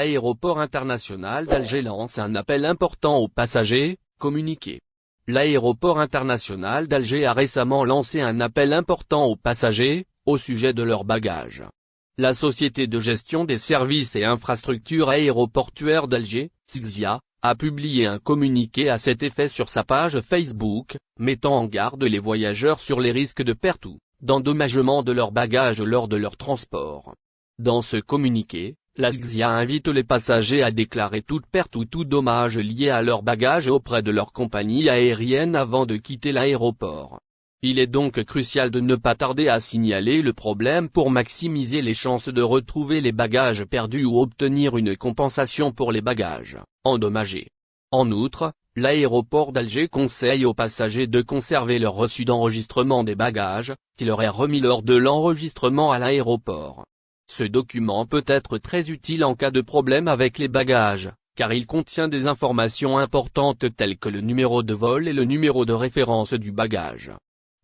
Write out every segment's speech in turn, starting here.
L'aéroport international d'Alger lance un appel important aux passagers, communiqué. L'aéroport international d'Alger a récemment lancé un appel important aux passagers, au sujet de leurs bagages. La Société de gestion des services et infrastructures aéroportuaires d'Alger, SGZIA, a publié un communiqué à cet effet sur sa page Facebook, mettant en garde les voyageurs sur les risques de perte ou d'endommagement de leurs bagages lors de leur transport. Dans ce communiqué, la SGZIA invite les passagers à déclarer toute perte ou tout dommage lié à leurs bagages auprès de leur compagnie aérienne avant de quitter l'aéroport. Il est donc crucial de ne pas tarder à signaler le problème pour maximiser les chances de retrouver les bagages perdus ou obtenir une compensation pour les bagages endommagés. En outre, l'aéroport d'Alger conseille aux passagers de conserver leur reçu d'enregistrement des bagages, qui leur est remis lors de l'enregistrement à l'aéroport. Ce document peut être très utile en cas de problème avec les bagages, car il contient des informations importantes telles que le numéro de vol et le numéro de référence du bagage.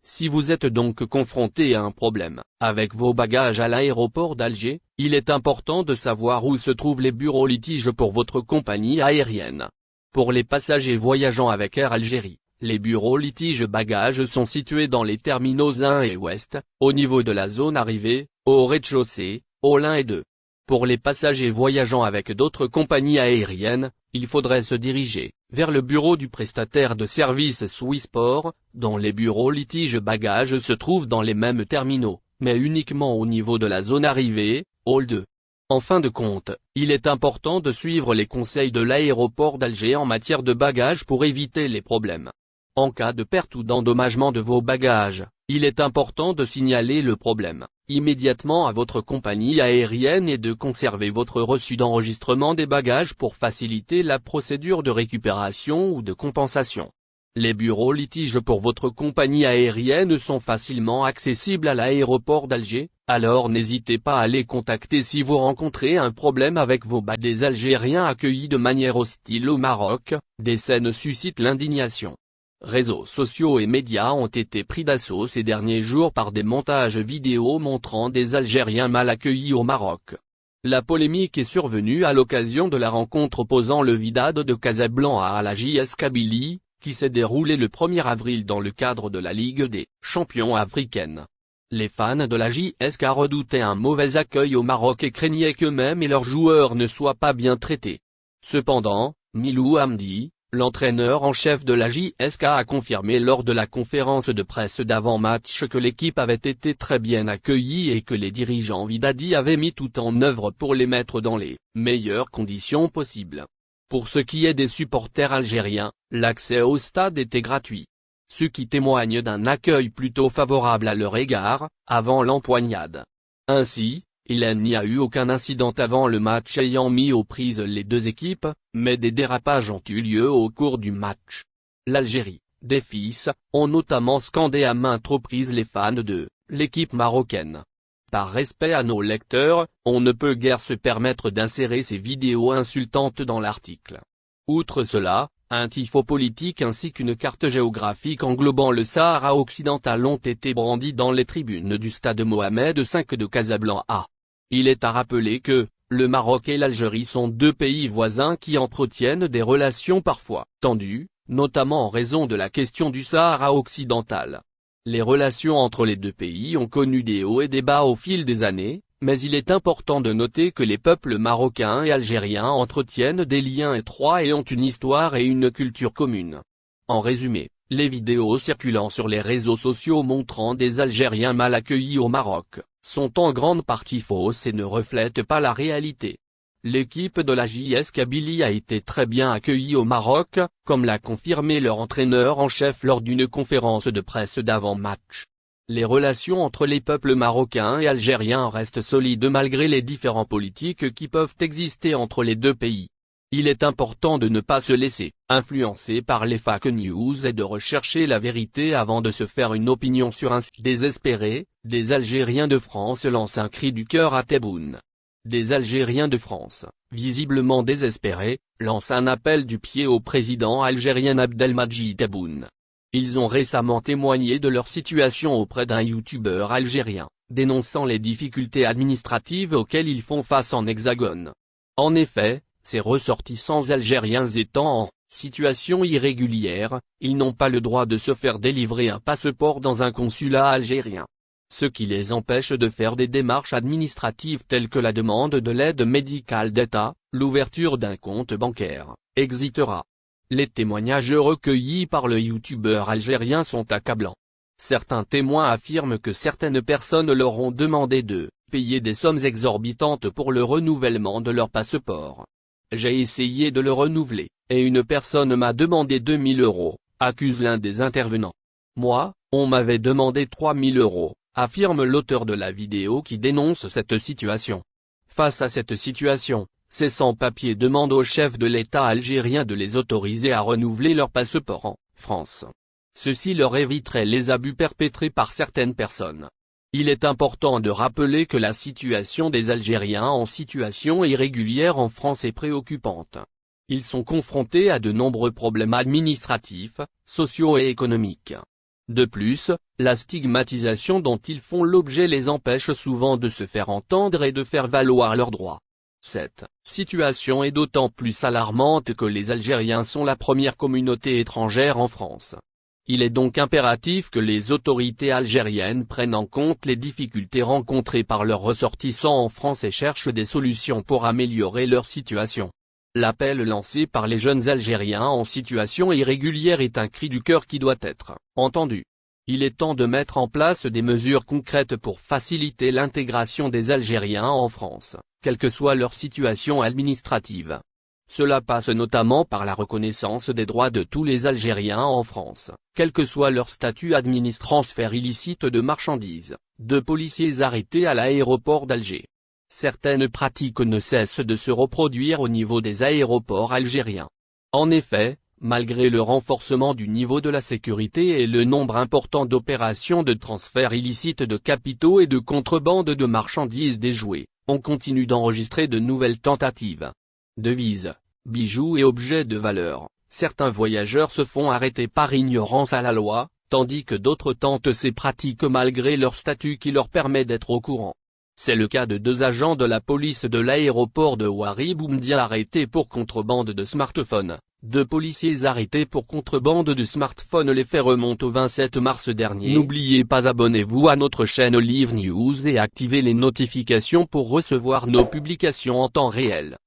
Si vous êtes donc confronté à un problème avec vos bagages à l'aéroport d'Alger, il est important de savoir où se trouvent les bureaux litiges pour votre compagnie aérienne. Pour les passagers voyageant avec Air Algérie, les bureaux litiges bagages sont situés dans les terminaux 1 et ouest, au niveau de la zone arrivée, au rez-de-chaussée, halls 1 et 2. Pour les passagers voyageant avec d'autres compagnies aériennes, il faudrait se diriger vers le bureau du prestataire de services Swissport, dont les bureaux litiges bagages se trouvent dans les mêmes terminaux, mais uniquement au niveau de la zone arrivée, hall 2. En fin de compte, il est important de suivre les conseils de l'aéroport d'Alger en matière de bagages pour éviter les problèmes. En cas de perte ou d'endommagement de vos bagages, il est important de signaler le problème immédiatement à votre compagnie aérienne et de conserver votre reçu d'enregistrement des bagages pour faciliter la procédure de récupération ou de compensation. Les bureaux litiges pour votre compagnie aérienne sont facilement accessibles à l'aéroport d'Alger, alors n'hésitez pas à les contacter si vous rencontrez un problème avec vos bagages. Des Algériens accueillis de manière hostile au Maroc, des scènes suscitent l'indignation. Réseaux sociaux et médias ont été pris d'assaut ces derniers jours par des montages vidéo montrant des Algériens mal accueillis au Maroc. La polémique est survenue à l'occasion de la rencontre opposant le Wydad de Casablanca à la JS Kabylie, qui s'est déroulée le 1er avril dans le cadre de la Ligue des champions africaine. Les fans de la JSK redoutaient un mauvais accueil au Maroc et craignaient qu'eux-mêmes et leurs joueurs ne soient pas bien traités. Cependant, Milou Hamdi, l'entraîneur en chef de la JSK a confirmé lors de la conférence de presse d'avant-match que l'équipe avait été très bien accueillie et que les dirigeants wydadis avaient mis tout en œuvre pour les mettre dans les meilleures conditions possibles. Pour ce qui est des supporters algériens, l'accès au stade était gratuit. Ce qui témoigne d'un accueil plutôt favorable à leur égard, avant l'empoignade. Ainsi, il n'y a eu aucun incident avant le match ayant mis aux prises les deux équipes, mais des dérapages ont eu lieu au cours du match. L'Algérie, des fils, ont notamment scandé à maintes reprises les fans de l'équipe marocaine. Par respect à nos lecteurs, on ne peut guère se permettre d'insérer ces vidéos insultantes dans l'article. Outre cela, un tifo politique ainsi qu'une carte géographique englobant le Sahara occidental ont été brandis dans les tribunes du stade Mohamed V de Casablanca. Il est à rappeler que, le Maroc et l'Algérie sont deux pays voisins qui entretiennent des relations parfois tendues, notamment en raison de la question du Sahara occidental. Les relations entre les deux pays ont connu des hauts et des bas au fil des années, mais il est important de noter que les peuples marocains et algériens entretiennent des liens étroits et ont une histoire et une culture commune. En résumé, les vidéos circulant sur les réseaux sociaux montrant des Algériens mal accueillis au Maroc sont en grande partie fausses et ne reflètent pas la réalité. L'équipe de la JS Kabylie a été très bien accueillie au Maroc, comme l'a confirmé leur entraîneur en chef lors d'une conférence de presse d'avant-match. Les relations entre les peuples marocains et algériens restent solides malgré les différends politiques qui peuvent exister entre les deux pays. Il est important de ne pas se laisser influencer par les fake news et de rechercher la vérité avant de se faire une opinion sur un site désespéré. Des Algériens de France lancent un cri du cœur à Tebboune. Des Algériens de France, visiblement désespérés, lancent un appel du pied au président algérien Abdelmadjid Tebboune. Ils ont récemment témoigné de leur situation auprès d'un youtubeur algérien, dénonçant les difficultés administratives auxquelles ils font face en Hexagone. En effet, ces ressortissants algériens étant en situation irrégulière, ils n'ont pas le droit de se faire délivrer un passeport dans un consulat algérien. Ce qui les empêche de faire des démarches administratives telles que la demande de l'aide médicale d'État, l'ouverture d'un compte bancaire, etc. Les témoignages recueillis par le youtubeur algérien sont accablants. Certains témoins affirment que certaines personnes leur ont demandé de payer des sommes exorbitantes pour le renouvellement de leur passeport. J'ai essayé de le renouveler, et une personne m'a demandé 2000 €, accuse l'un des intervenants. Moi, on m'avait demandé 3000 €, affirme l'auteur de la vidéo qui dénonce cette situation. Face à cette situation, ces sans-papiers demandent au chef de l'État algérien de les autoriser à renouveler leur passeport en France. Ceci leur éviterait les abus perpétrés par certaines personnes. Il est important de rappeler que la situation des Algériens en situation irrégulière en France est préoccupante. Ils sont confrontés à de nombreux problèmes administratifs, sociaux et économiques. De plus, la stigmatisation dont ils font l'objet les empêche souvent de se faire entendre et de faire valoir leurs droits. Cette situation est d'autant plus alarmante que les Algériens sont la première communauté étrangère en France. Il est donc impératif que les autorités algériennes prennent en compte les difficultés rencontrées par leurs ressortissants en France et cherchent des solutions pour améliorer leur situation. L'appel lancé par les jeunes Algériens en situation irrégulière est un cri du cœur qui doit être entendu. Il est temps de mettre en place des mesures concrètes pour faciliter l'intégration des Algériens en France, quelle que soit leur situation administrative. Cela passe notamment par la reconnaissance des droits de tous les Algériens en France, quel que soit leur statut transfert illicite de marchandises, de policiers arrêtés à l'aéroport d'Alger. Certaines pratiques ne cessent de se reproduire au niveau des aéroports algériens. En effet, malgré le renforcement du niveau de la sécurité et le nombre important d'opérations de transfert illicite de capitaux et de contrebande de marchandises déjouées, on continue d'enregistrer de nouvelles tentatives. Devises, bijoux et objets de valeur, certains voyageurs se font arrêter par ignorance à la loi, tandis que d'autres tentent ces pratiques malgré leur statut qui leur permet d'être au courant. C'est le cas de 2 agents de la police de l'aéroport de Ouari Boumdia arrêtés pour contrebande de smartphones, 2 policiers arrêtés pour contrebande de smartphones. Les faits remontent au 27 mars dernier. N'oubliez pas, abonnez-vous à notre chaîne Olive News et activez les notifications pour recevoir nos publications en temps réel.